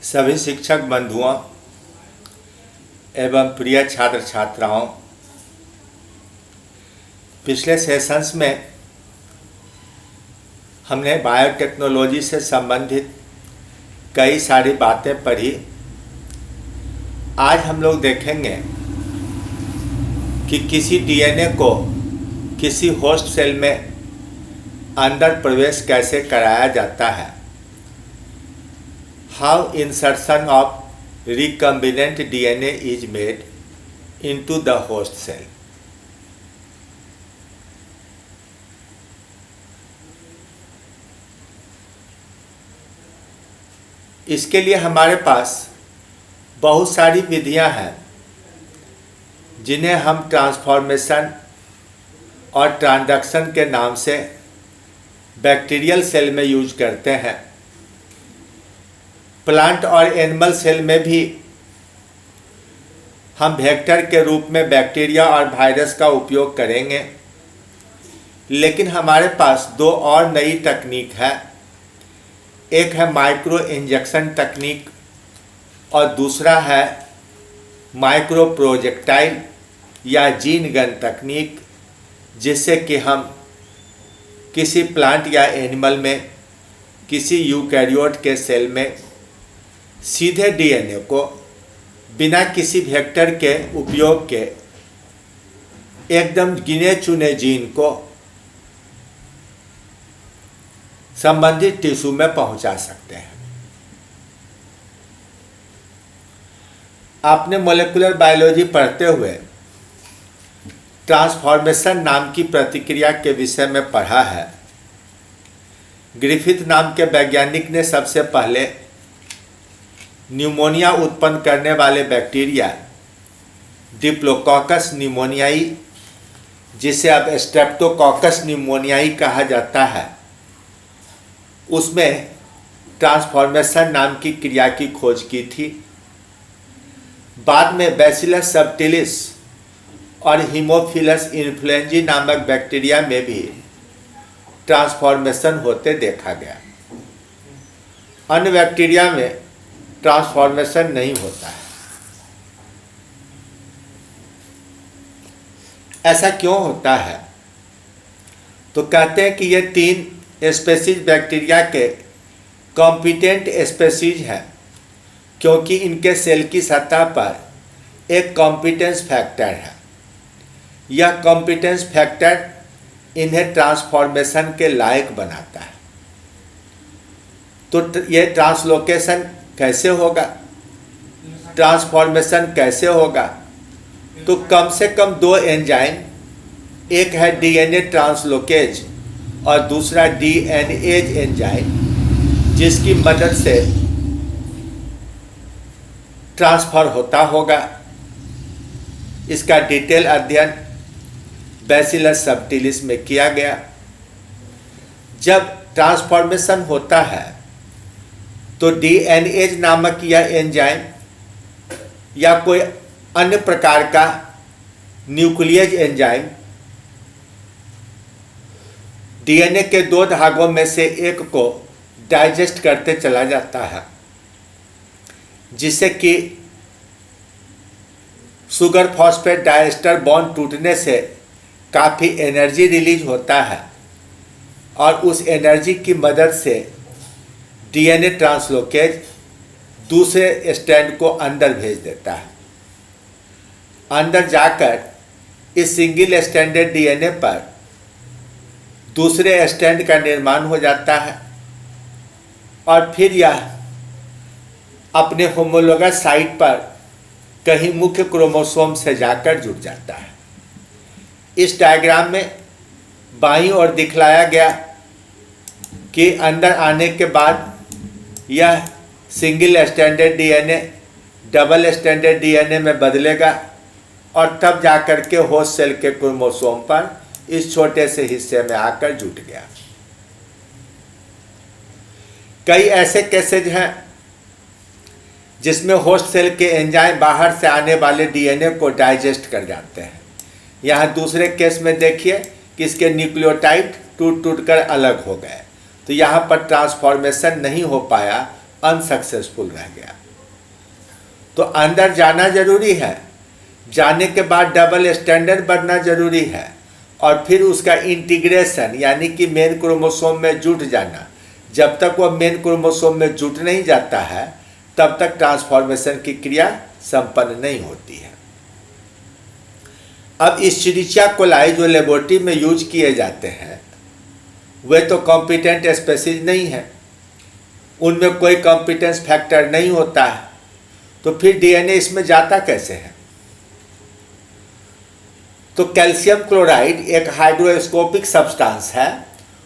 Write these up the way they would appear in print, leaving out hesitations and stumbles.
सभी शिक्षक बंधुओं एवं प्रिय छात्र छात्राओं, पिछले सेशंस में हमने बायोटेक्नोलॉजी से संबंधित कई सारी बातें पढ़ी। आज हम लोग देखेंगे कि किसी डीएनए को किसी होस्ट सेल में अंदर प्रवेश कैसे कराया जाता है। How insertion of recombinant DNA is made into the host cell. इसके लिए हमारे पास बहुत सारी विधियां हैं जिन्हें हम ट्रांसफॉर्मेशन और ट्रांसडक्शन के नाम से बैक्टीरियल सेल में यूज करते हैं। प्लांट और एनिमल सेल में भी हम वेक्टर के रूप में बैक्टीरिया और वायरस का उपयोग करेंगे, लेकिन हमारे पास दो और नई तकनीक है। एक है माइक्रो इंजेक्शन तकनीक और दूसरा है माइक्रो प्रोजेक्टाइल या जीन गन तकनीक, जिससे कि हम किसी प्लांट या एनिमल में, किसी यूकैरियोट के सेल में सीधे डीएनए को बिना किसी वेक्टर के उपयोग के एकदम गिने चुने जीन को संबंधित टिश्यू में पहुंचा सकते हैं। आपने मॉलिक्यूलर बायोलॉजी पढ़ते हुए ट्रांसफॉर्मेशन नाम की प्रतिक्रिया के विषय में पढ़ा है। ग्रिफिथ नाम के वैज्ञानिक ने सबसे पहले न्यूमोनिया उत्पन्न करने वाले बैक्टीरिया डिप्लोकोकस न्यूमोनियाई, जिसे अब स्ट्रेप्टोकोकस न्यूमोनियाई कहा जाता है, उसमें ट्रांसफॉर्मेशन नाम की क्रिया की खोज की थी। बाद में बैसिलस सबटिलिस और हीमोफिलस इन्फ्लुएंजी नामक बैक्टीरिया में भी ट्रांसफॉर्मेशन होते देखा गया। अन्य बैक्टीरिया में ट्रांसफॉर्मेशन नहीं होता है। ऐसा क्यों होता है? तो कहते हैं कि ये तीन स्पेसीज बैक्टीरिया के कॉम्पिटेंट स्पेसीज हैं, क्योंकि इनके सेल की सतह पर एक कॉम्पिटेंस फैक्टर है। यह कॉम्पिटेंस फैक्टर इन्हें ट्रांसफॉर्मेशन के लायक बनाता है। तो ये ट्रांसलोकेशन कैसे होगा, ट्रांसफॉर्मेशन कैसे होगा? तो कम से कम दो एंजाइम, एक है डीएनए ट्रांसलोकेज और दूसरा डीएनएज एंजाइम, जिसकी मदद से ट्रांसफर होता होगा। इसका डिटेल अध्ययन बैसिलस सबटिलिस में किया गया। जब ट्रांसफॉर्मेशन होता है तो डीएनएज नामक यह एंजाइम या कोई अन्य प्रकार का न्यूक्लियस एंजाइम डीएनए के दो धागों में से एक को डाइजेस्ट करते चला जाता है, जिससे कि शुगर फॉस्फेट डाइएस्टर बॉन्ड टूटने से काफ़ी एनर्जी रिलीज होता है और उस एनर्जी की मदद से डीएनए ट्रांसलोकेज दूसरे स्ट्रैंड को अंदर भेज देता है। अंदर जाकर इस सिंगल स्ट्रैंडेड डीएनए पर दूसरे स्ट्रैंड का निर्माण हो जाता है और फिर यह अपने होमोलोगस साइट पर कहीं मुख्य क्रोमोसोम से जाकर जुड़ जाता है। इस डायग्राम में बाईं ओर दिखलाया गया कि अंदर आने के बाद यह single stranded DNA double stranded DNA में बदलेगा और तब जाकर के होस्ट सेल के क्रोमोसोम पर इस छोटे से हिस्से में आकर जुट गया। कई ऐसे केसेज हैं जिसमें होस्ट सेल के एंजाइम बाहर से आने वाले डीएनए को डाइजेस्ट कर जाते हैं। यहाँ दूसरे केस में देखिए कि इसके न्यूक्लियोटाइड टूट कर अलग हो गए, तो यहाँ पर ट्रांसफॉर्मेशन नहीं हो पाया अनसक्सेसफुल रह गया। तो अंदर जाना जरूरी है, जाने के बाद डबल स्टैंडर्ड बनना जरूरी है, और फिर उसका इंटीग्रेशन यानी कि मेन क्रोमोसोम में जुट जाना। जब तक वो मेन क्रोमोसोम में जुट नहीं जाता है तब तक ट्रांसफॉर्मेशन की क्रिया संपन्न नहीं होती है। अब इश्चेरिचिया कोलाई जो लेबोरेटरी में यूज किए जाते हैं वे तो कॉम्पिटेंट स्पेसीज नहीं है, उनमें कोई कॉम्पिटेंस फैक्टर नहीं होता है, तो फिर डीएनए इसमें जाता कैसे है? तो कैल्शियम क्लोराइड एक हाइड्रोस्कोपिक सब्सटेंस है,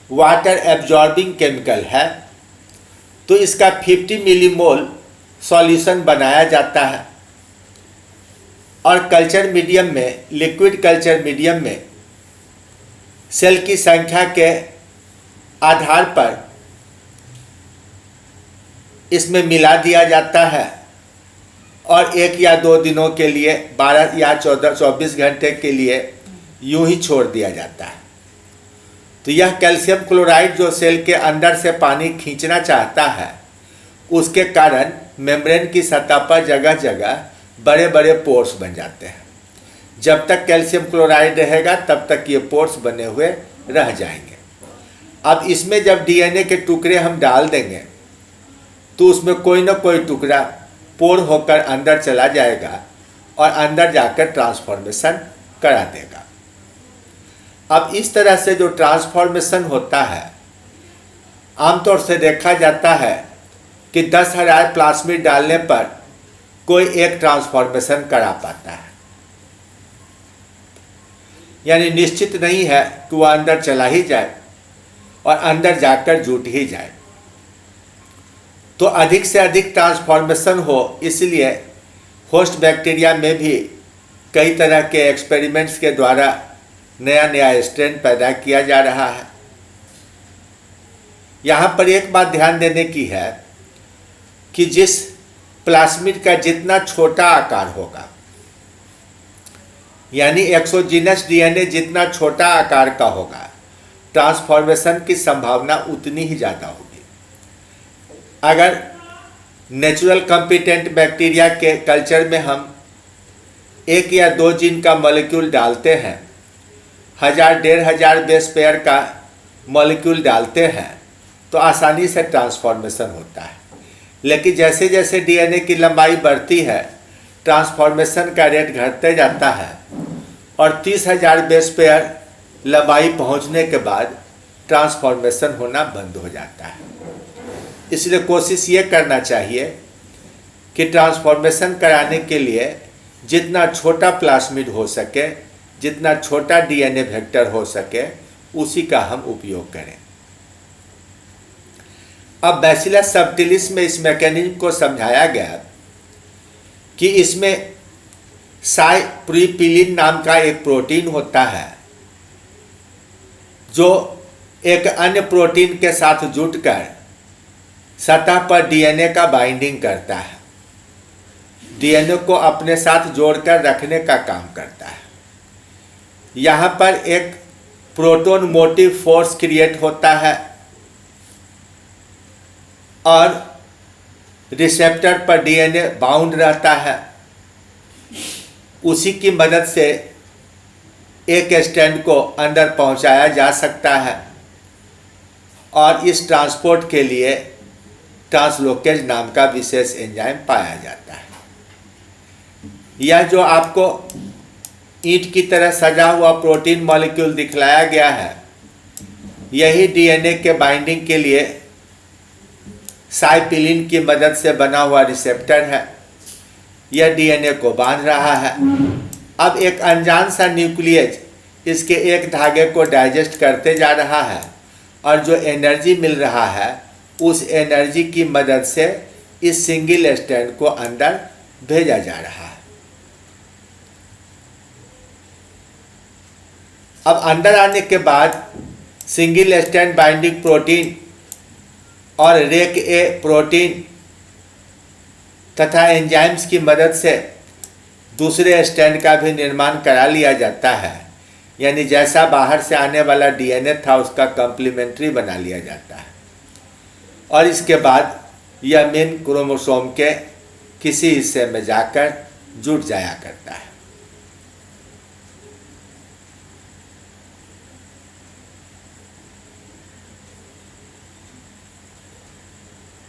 वाटर एब्जॉर्बिंग केमिकल है, तो इसका 50 मिलीमोल सॉल्यूशन बनाया जाता है और कल्चर मीडियम में, लिक्विड कल्चर मीडियम में सेल की संख्या के आधार पर इसमें मिला दिया जाता है और 1 या 2 दिनों के लिए 12 या 24 घंटे के लिए यूं ही छोड़ दिया जाता है। तो यह कैल्शियम क्लोराइड जो सेल के अंदर से पानी खींचना चाहता है, उसके कारण मेम्ब्रेन की सतह पर जगह जगह बड़े बड़े पोर्स बन जाते हैं। जब तक कैल्शियम क्लोराइड रहेगा तब तक ये पोर्स बने हुए रह जाएंगे। अब इसमें जब डीएनए के टुकड़े हम डाल देंगे तो उसमें कोई ना कोई टुकड़ा पोर होकर अंदर चला जाएगा और अंदर जाकर ट्रांसफॉर्मेशन करा देगा। अब इस तरह से जो ट्रांसफॉर्मेशन होता है, आमतौर से देखा जाता है कि 10,000 प्लाज्मिड डालने पर कोई एक ट्रांसफॉर्मेशन करा पाता है, यानी निश्चित नहीं है कि वह अंदर चला ही जाए और अंदर जाकर जुट ही जाए। तो अधिक से अधिक ट्रांसफॉर्मेशन हो, इसलिए होस्ट बैक्टीरिया में भी कई तरह के एक्सपेरिमेंट्स के द्वारा नया नया स्ट्रेन पैदा किया जा रहा है। यहाँ पर एक बात ध्यान देने की है कि जिस प्लाज्मिड का जितना छोटा आकार होगा, यानी एक्सोजीनस डीएनए जितना छोटा आकार का होगा, ट्रांसफॉर्मेशन की संभावना उतनी ही ज़्यादा होगी। अगर नेचुरल कॉम्पिटेंट बैक्टीरिया के कल्चर में हम 1 या 2 जीन का मॉलिक्यूल डालते हैं, 1000-1500 बेस पेयर का मॉलिक्यूल डालते हैं, तो आसानी से ट्रांसफॉर्मेशन होता है। लेकिन जैसे जैसे डीएनए की लंबाई बढ़ती है, ट्रांसफॉर्मेशन का रेट घटते जाता है और 30,000 बेस पेयर लंबाई पहुंचने के बाद ट्रांसफॉर्मेशन होना बंद हो जाता है। इसलिए कोशिश ये करना चाहिए कि ट्रांसफॉर्मेशन कराने के लिए जितना छोटा प्लाज्मिड हो सके, जितना छोटा डीएनए वेक्टर हो सके, उसी का हम उपयोग करें। अब बैसिलस सबटिलिस में इस मैकेनिज्म को समझाया गया कि इसमें साइप्रोपिलिन नाम का एक प्रोटीन होता है जो एक अन्य प्रोटीन के साथ जुटकर सतह पर डीएनए का बाइंडिंग करता है, डीएनए को अपने साथ जोड़कर रखने का काम करता है। यहाँ पर एक प्रोटॉन मोटिव फोर्स क्रिएट होता है और रिसेप्टर पर डीएनए बाउंड रहता है। उसी की मदद से एक स्ट्रैंड को अंदर पहुंचाया जा सकता है और इस ट्रांसपोर्ट के लिए ट्रांसलोकेज नाम का विशेष एंजाइम पाया जाता है। यह जो आपको ईंट की तरह सजा हुआ प्रोटीन मॉलिक्यूल दिखलाया गया है, यही डीएनए के बाइंडिंग के लिए साइपिलिन की मदद से बना हुआ रिसेप्टर है। यह डीएनए को बांध रहा है। अब एक अनजान सा न्यूक्लियस इसके एक धागे को डाइजेस्ट करते जा रहा है और जो एनर्जी मिल रहा है, उस एनर्जी की मदद से इस सिंगल स्ट्रैंड को अंदर भेजा जा रहा है। अब अंदर आने के बाद सिंगल स्ट्रैंड बाइंडिंग प्रोटीन और रेक ए प्रोटीन तथा एंजाइम्स की मदद से दूसरे स्ट्रैंड का भी निर्माण करा लिया जाता है, यानी जैसा बाहर से आने वाला डीएनए था उसका कॉम्प्लीमेंट्री बना लिया जाता है। और इसके बाद यह मेन क्रोमोसोम के किसी हिस्से में जाकर जुट जाया करता है।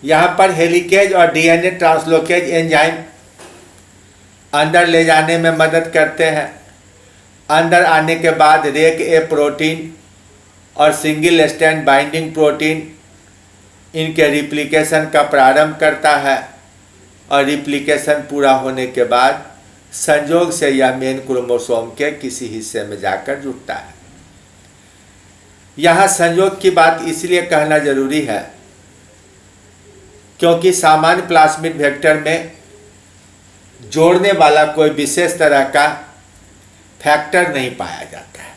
यहाँ पर हेलिकेज और डीएनए ट्रांसलोकेज एंजाइम अंदर ले जाने में मदद करते हैं। अंदर आने के बाद रेक ए प्रोटीन और सिंगल स्ट्रैंड बाइंडिंग प्रोटीन इनके रिप्लिकेशन का प्रारंभ करता है और रिप्लिकेशन पूरा होने के बाद संयोग से यह मेन क्रोमोसोम के किसी हिस्से में जाकर जुटता है। यहाँ संयोग की बात इसलिए कहना जरूरी है क्योंकि सामान्य प्लाज्मिड वेक्टर में जोड़ने वाला कोई विशेष तरह का फैक्टर नहीं पाया जाता है।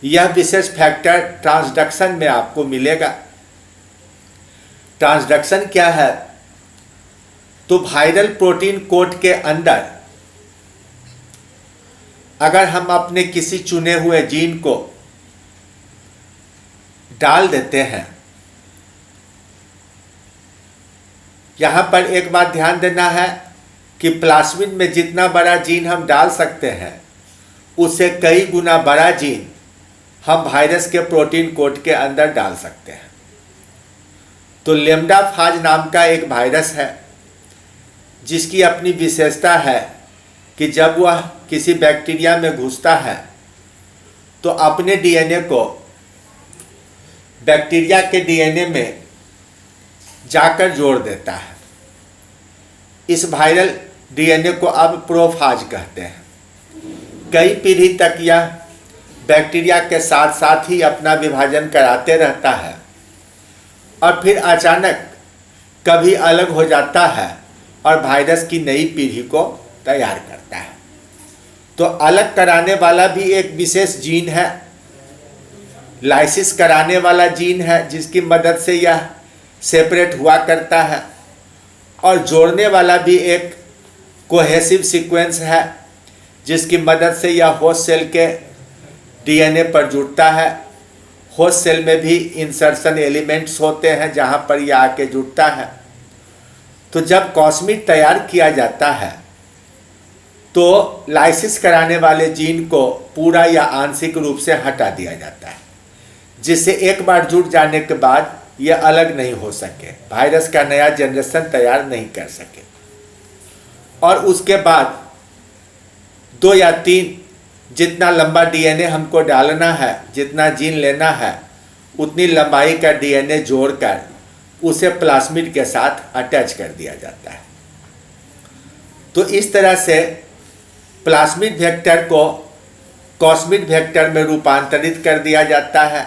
यह विशेष फैक्टर ट्रांसडक्शन में आपको मिलेगा। ट्रांसडक्शन क्या है? तो वायरल प्रोटीन कोट के अंदर अगर हम अपने किसी चुने हुए जीन को डाल देते हैं, यहां पर एक बात ध्यान देना है कि प्लाज्मिड में जितना बड़ा जीन हम डाल सकते हैं उससे कई गुना बड़ा जीन हम वायरस के प्रोटीन कोट के अंदर डाल सकते हैं। तो लैम्डा फाज नाम का एक वायरस है जिसकी अपनी विशेषता है कि जब वह किसी बैक्टीरिया में घुसता है तो अपने डीएनए को बैक्टीरिया के डीएनए में जाकर जोड़ देता है। इस वायरल डीएनए को अब प्रोफाज कहते हैं। कई पीढ़ी तक यह बैक्टीरिया के साथ साथ ही अपना विभाजन कराते रहता है और फिर अचानक कभी अलग हो जाता है और वायरस की नई पीढ़ी को तैयार करता है। तो अलग कराने वाला भी एक विशेष जीन है, लाइसिस कराने वाला जीन है जिसकी मदद से यह सेपरेट हुआ करता है, और जोड़ने वाला भी एक कोहेसिव सीक्वेंस है जिसकी मदद से यह होस्ट सेल के डीएनए पर जुड़ता है। होस्ट सेल में भी इंसर्शन एलिमेंट्स होते हैं जहां पर यह आके जुड़ता है। तो जब कॉस्मिड तैयार किया जाता है तो लाइसिस कराने वाले जीन को पूरा या आंशिक रूप से हटा दिया जाता है, जिससे एक बार जुड़ जाने के बाद यह अलग नहीं हो सके, वायरस का नया जनरेशन तैयार नहीं कर सके। और उसके बाद 2 या 3 जितना लंबा डीएनए हमको डालना है, जितना जीन लेना है, उतनी लंबाई का डीएनए जोड़कर उसे प्लाज्मिड के साथ अटैच कर दिया जाता है। तो इस तरह से प्लाज्मिड वेक्टर को कॉस्मिड वेक्टर में रूपांतरित कर दिया जाता है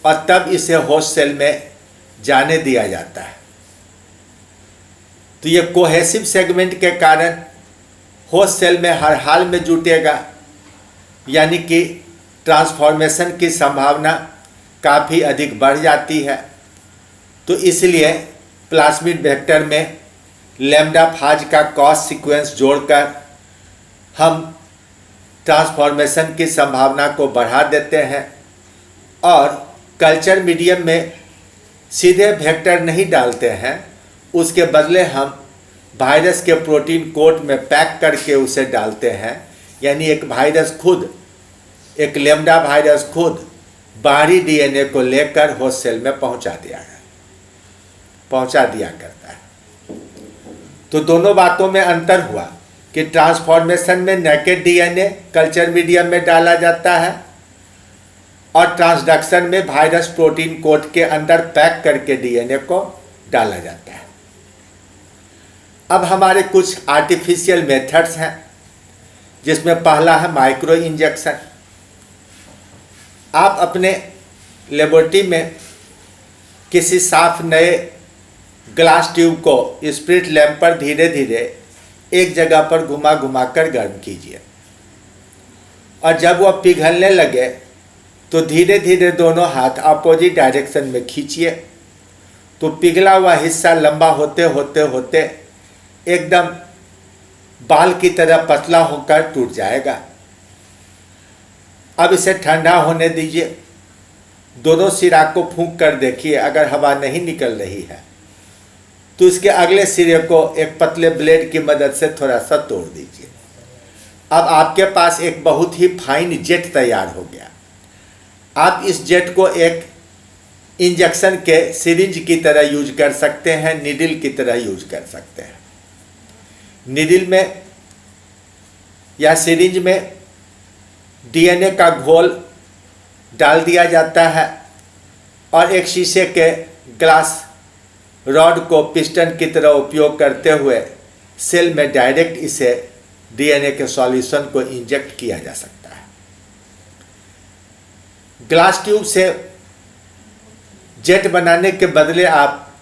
और तब इसे होस्ट सेल में जाने दिया जाता है। तो ये कोहेसिव सेगमेंट के कारण होस्ट सेल में हर हाल में जुटेगा, यानी कि ट्रांसफॉर्मेशन की संभावना काफ़ी अधिक बढ़ जाती है। तो इसलिए प्लाज्मिड वेक्टर में लैम्डा फाज का कॉस सीक्वेंस जोड़कर हम ट्रांसफॉर्मेशन की संभावना को बढ़ा देते हैं और कल्चर मीडियम में सीधे वेक्टर नहीं डालते हैं, उसके बदले हम वायरस के प्रोटीन कोट में पैक करके उसे डालते हैं। यानी एक वायरस खुद, एक लैम्डा वायरस खुद बाहरी डीएनए को लेकर होस्ट सेल में पहुंचा दिया करता है। तो दोनों बातों में अंतर हुआ कि ट्रांसफॉर्मेशन में नेकेड डीएनए कल्चर मीडियम में डाला जाता है और ट्रांसडक्शन में वायरस प्रोटीन कोट के अंदर पैक करके डीएनए को डाला जाता है। अब हमारे कुछ आर्टिफिशियल मेथड्स हैं, जिसमें पहला है माइक्रो इंजेक्शन। आप अपने लेबोरेटरी में किसी साफ नए ग्लास ट्यूब को स्पिरिट लैंप पर धीरे धीरे एक जगह पर घुमा घुमा कर गर्म कीजिए, और जब वह पिघलने लगे तो धीरे धीरे दोनों हाथ अपोजिट डायरेक्शन में खींचिए। तो पिघला हुआ हिस्सा लंबा होते होते होते एकदम बाल की तरह पतला होकर टूट जाएगा। अब इसे ठंडा होने दीजिए। दोनों सिरा को फूंक कर देखिए, अगर हवा नहीं निकल रही है तो इसके अगले सिरे को एक पतले ब्लेड की मदद से थोड़ा सा तोड़ दीजिए। अब आपके पास एक बहुत ही फाइन जेट तैयार हो गया। आप इस जेट को एक इंजेक्शन के सिरिंज की तरह यूज कर सकते हैं, निडिल की तरह यूज कर सकते हैं। निडिल में या सिरिंज में डीएनए का घोल डाल दिया जाता है और एक शीशे के ग्लास रॉड को पिस्टन की तरह उपयोग करते हुए सेल में डायरेक्ट इसे डीएनए के सॉल्यूशन को इंजेक्ट किया जा सकता है। ग्लास ट्यूब से जेट बनाने के बदले आप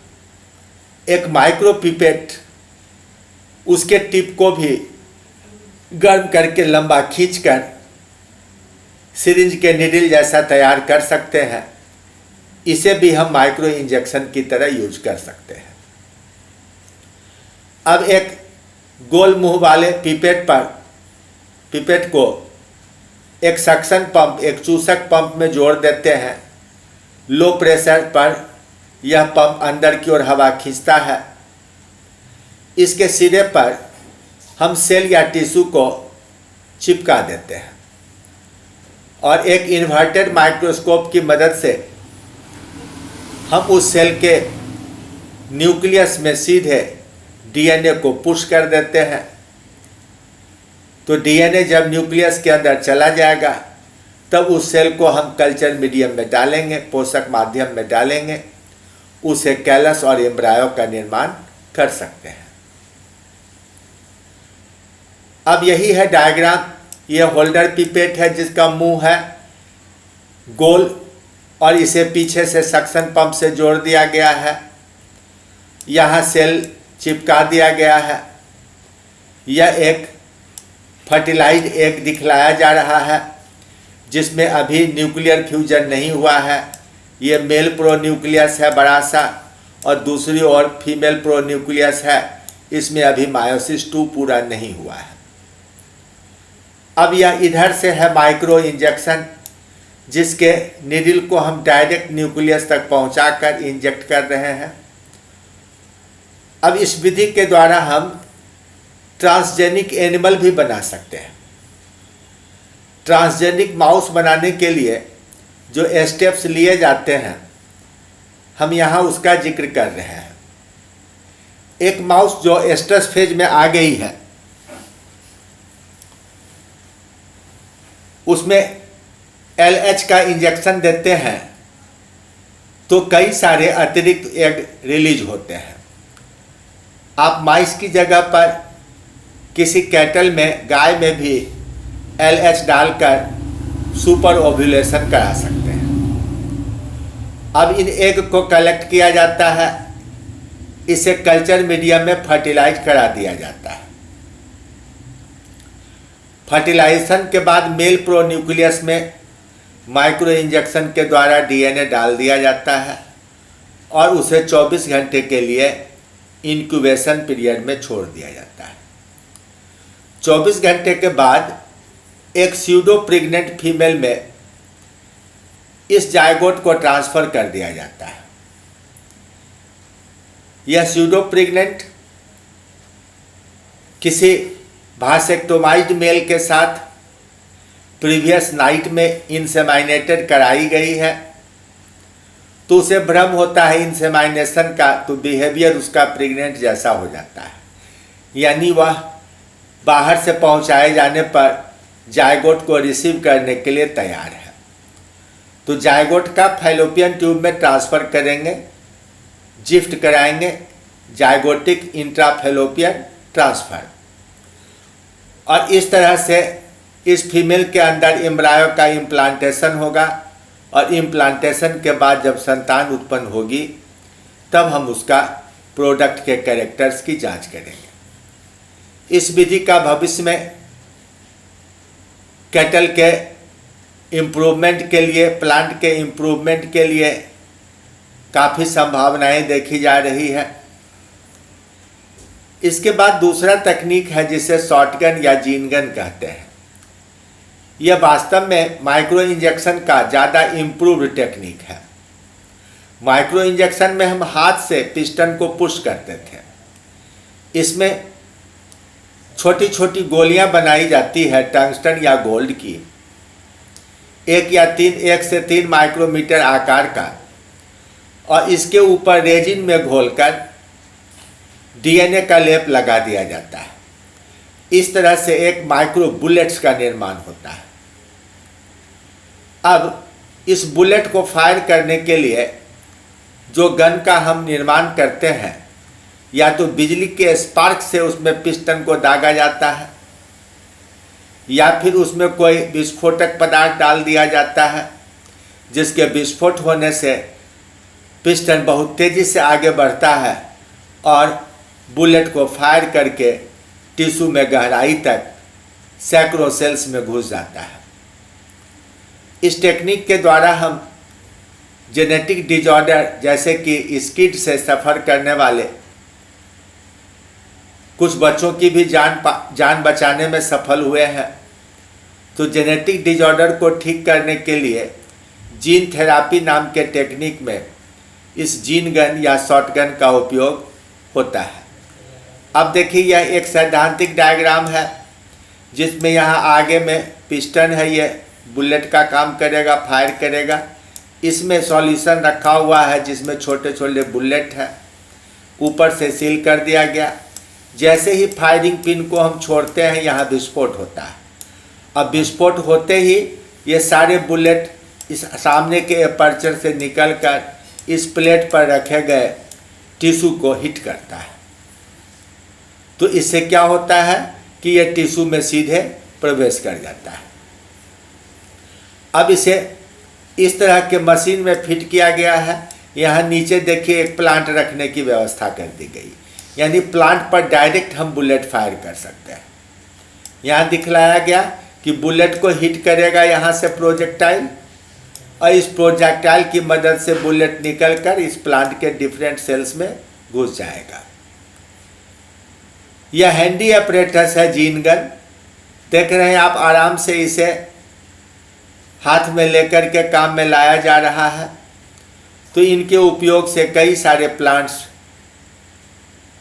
एक माइक्रो पिपेट, उसके टिप को भी गर्म करके लंबा खींचकर सिरिंज के निडिल जैसा तैयार कर सकते हैं। इसे भी हम माइक्रो इंजेक्शन की तरह यूज कर सकते हैं। अब एक गोल मुंह वाले पिपेट को एक सक्शन पंप, एक चूसक पंप में जोड़ देते हैं। लो प्रेशर पर यह पंप अंदर की ओर हवा खींचता है। इसके सिरे पर हम सेल या टिश्यू को चिपका देते हैं और एक इन्वर्टेड माइक्रोस्कोप की मदद से हम उस सेल के न्यूक्लियस में सीधे डीएनए को पुश कर देते हैं। तो डीएनए जब न्यूक्लियस के अंदर चला जाएगा तब उस सेल को हम कल्चर मीडियम में डालेंगे, पोषक माध्यम में डालेंगे, उसे कैलस और एम्ब्रायो का निर्माण कर सकते हैं। अब यही है डायग्राम। ये होल्डर पिपेट है जिसका मुंह है गोल और इसे पीछे से सक्शन पंप से जोड़ दिया गया है। यहाँ सेल चिपका दिया गया है। यह एक फर्टिलाइज्ड एग दिखलाया जा रहा है जिसमें अभी न्यूक्लियर फ्यूजन नहीं हुआ है। ये मेल प्रोन्यूक्लियस है बड़ा सा और दूसरी ओर फीमेल प्रोन्यूक्लियस है। इसमें अभी मायोसिस 2 पूरा नहीं हुआ है। अब यह इधर से है माइक्रो इंजेक्शन, जिसके निडिल को हम डायरेक्ट न्यूक्लियस तक पहुंचाकर इंजेक्ट कर रहे हैं। अब इस विधि के द्वारा हम ट्रांसजेनिक एनिमल भी बना सकते हैं। ट्रांसजेनिक माउस बनाने के लिए जो स्टेप्स लिए जाते हैं हम यहाँ उसका जिक्र कर रहे हैं। एक माउस जो एस्ट्रस फेज में आ गई है उसमें LH का इंजेक्शन देते हैं तो कई सारे अतिरिक्त एग रिलीज होते हैं। आप माइस की जगह पर किसी कैटल में, गाय में भी LH डालकर सुपर ओव्यूलेशन करा सकते हैं। अब इन एग को कलेक्ट किया जाता है, इसे कल्चर मीडियम में फर्टिलाइज करा दिया जाता है। फर्टिलाइजेशन के बाद मेल प्रोन्यूक्लियस में माइक्रो इंजेक्शन के द्वारा डीएनए डाल दिया जाता है और उसे 24 घंटे के लिए इंक्यूबेशन पीरियड में छोड़ दिया जाता है। 24 घंटे के बाद एक स्यूडो प्रेग्नेंट फीमेल में इस जायगोट को ट्रांसफर कर दिया जाता है। यह स्यूडो प्रेग्नेंट किसी भासेक्टोमाइज्ड मेल के साथ प्रीवियस नाइट में इंसेमाइनेटेड कराई गई है तो उसे भ्रम होता है इंसेमाइनेशन का, तो बिहेवियर उसका प्रेग्नेंट जैसा हो जाता है, यानी वह बाहर से पहुंचाए जाने पर जायगोट को रिसीव करने के लिए तैयार है। तो जायगोट का फैलोपियन ट्यूब में ट्रांसफ़र करेंगे, जिफ्ट कराएंगे, जायगोटिक इंट्राफैलोपियन ट्रांसफ़र। और इस तरह से इस फीमेल के अंदर एम्ब्रायो का इम्प्लांटेशन होगा और इम्प्लांटेशन के बाद जब संतान उत्पन्न होगी तब हम उसका प्रोडक्ट के कैरेक्टर्स की जांच करेंगे। इस विधि का भविष्य में कैटल के इम्प्रूवमेंट के लिए, प्लांट के इम्प्रूवमेंट के लिए काफ़ी संभावनाएं देखी जा रही है। इसके बाद दूसरा तकनीक है जिसे शॉटगन या जीन गन कहते हैं। यह वास्तव में माइक्रो इंजेक्शन का ज़्यादा इम्प्रूव्ड टेक्निक है। माइक्रो इंजेक्शन में हम हाथ से पिस्टन को पुश करते थे। इसमें छोटी छोटी गोलियां बनाई जाती है टंगस्टन या गोल्ड की, 1 से 3 माइक्रोमीटर आकार का, और इसके ऊपर रेजिन में घोलकर डीएनए का लेप लगा दिया जाता है। इस तरह से एक माइक्रो बुलेट्स का निर्माण होता है। अब इस बुलेट को फायर करने के लिए जो गन का हम निर्माण करते हैं, या तो बिजली के स्पार्क से उसमें पिस्टन को दागा जाता है, या फिर उसमें कोई विस्फोटक पदार्थ डाल दिया जाता है, जिसके विस्फोट होने से पिस्टन बहुत तेज़ी से आगे बढ़ता है और बुलेट को फायर करके टिश्यू में गहराई तक सैकड़ों सेल्स में घुस जाता है। इस टेक्निक के द्वारा हम जेनेटिक डिजॉर्डर जैसे कि स्किड से सफ़र करने वाले कुछ बच्चों की भी जान बचाने में सफल हुए हैं। तो जेनेटिक डिजॉर्डर को ठीक करने के लिए जीन थेरापी नाम के टेक्निक में इस जीन गन या शॉटगन का उपयोग होता है। अब देखिए, यह एक सैद्धांतिक डायग्राम है जिसमें यहाँ आगे में पिस्टन है, ये बुलेट का काम करेगा, फायर करेगा। इसमें सॉल्यूशन रखा हुआ है जिसमें छोटे छोटे बुलेट हैं, ऊपर से सील कर दिया गया। जैसे ही फायरिंग पिन को हम छोड़ते हैं, यहाँ विस्फोट होता है। अब विस्फोट होते ही ये सारे बुलेट इस सामने के अपर्चर से निकलकर इस प्लेट पर रखे गए टिश्यू को हिट करता है। तो इससे क्या होता है कि यह टिश्यू में सीधे प्रवेश कर जाता है। अब इसे इस तरह के मशीन में फिट किया गया है। यहाँ नीचे देखिए एक प्लांट रखने की व्यवस्था कर दी गई, यानी प्लांट पर डायरेक्ट हम बुलेट फायर कर सकते हैं। यहाँ दिखलाया गया कि बुलेट को हिट करेगा यहाँ से प्रोजेक्टाइल, और इस प्रोजेक्टाइल की मदद से बुलेट निकलकर इस प्लांट के डिफरेंट सेल्स में घुस जाएगा। यह हैंडी ऑपरेटस है जीन गन। देख रहे हैं आप, आराम से इसे हाथ में लेकर के काम में लाया जा रहा है। तो इनके उपयोग से कई सारे प्लांट्स,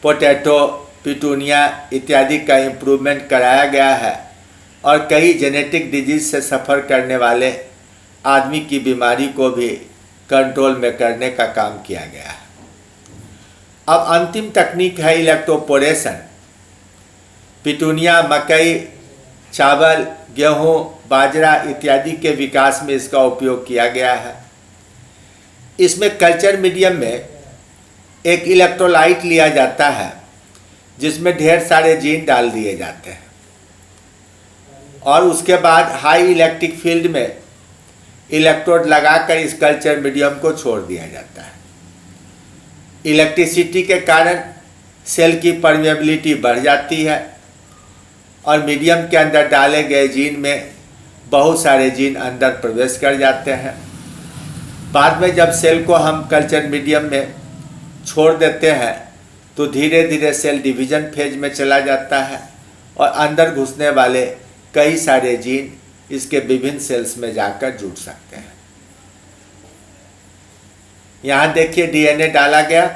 पोटैटो, पिटूनिया इत्यादि का इम्प्रूवमेंट कराया गया है, और कई जेनेटिक डिजीज से सफ़र करने वाले आदमी की बीमारी को भी कंट्रोल में करने का काम किया गया है। अब अंतिम तकनीक है इलेक्ट्रोपोरेशन। पिटूनिया, मकई, चावल, गेहूँ, बाजरा इत्यादि के विकास में इसका उपयोग किया गया है। इसमें कल्चर मीडियम में एक इलेक्ट्रोलाइट लिया जाता है जिसमें ढेर सारे जीन डाल दिए जाते हैं, और उसके बाद हाई इलेक्ट्रिक फील्ड में इलेक्ट्रोड लगाकर इस कल्चर मीडियम को छोड़ दिया जाता है। इलेक्ट्रिसिटी के कारण सेल की परमेबिलिटी बढ़ जाती है, और मीडियम के अंदर डाले गए जीन में बहुत सारे जीन अंदर प्रवेश कर जाते हैं। बाद में जब सेल को हम कल्चर मीडियम में छोड़ देते हैं तो धीरे धीरे सेल डिवीजन फेज में चला जाता है, और अंदर घुसने वाले कई सारे जीन इसके विभिन्न सेल्स में जाकर जुड़ सकते हैं। यहाँ देखिए डीएनए डाला गया।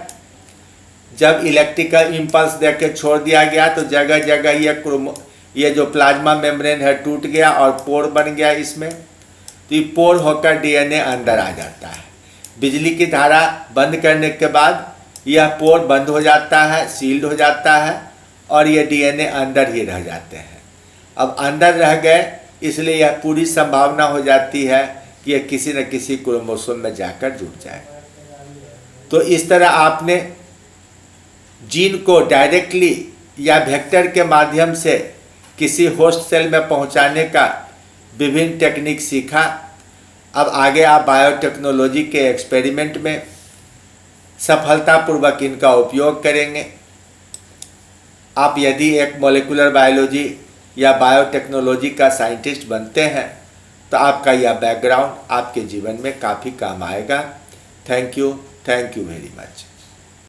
जब इलेक्ट्रिकल इम्पल्स देकर छोड़ दिया गया तो जगह जगह ये जो प्लाज्मा मेम्ब्रेन है टूट गया और पोर बन गया इसमें। तो ये पोर होकर डीएनए अंदर आ जाता है। बिजली की धारा बंद करने के बाद यह पोर बंद हो जाता है, सील्ड हो जाता है, और ये डीएनए अंदर ही रह जाते हैं। अब अंदर रह गए इसलिए यह पूरी संभावना हो जाती है कि यह किसी न किसी क्रोमोसोम में जाकर जुड़ जाए। तो इस तरह आपने जीन को डायरेक्टली या वेक्टर के माध्यम से किसी होस्ट सेल में पहुंचाने का विभिन्न टेक्निक सीखा। अब आगे आप बायोटेक्नोलॉजी के एक्सपेरिमेंट में सफलतापूर्वक इनका उपयोग करेंगे। आप यदि एक मॉलिक्यूलर बायोलॉजी या बायोटेक्नोलॉजी का साइंटिस्ट बनते हैं तो आपका यह बैकग्राउंड आपके जीवन में काफ़ी काम आएगा। Thank you very much.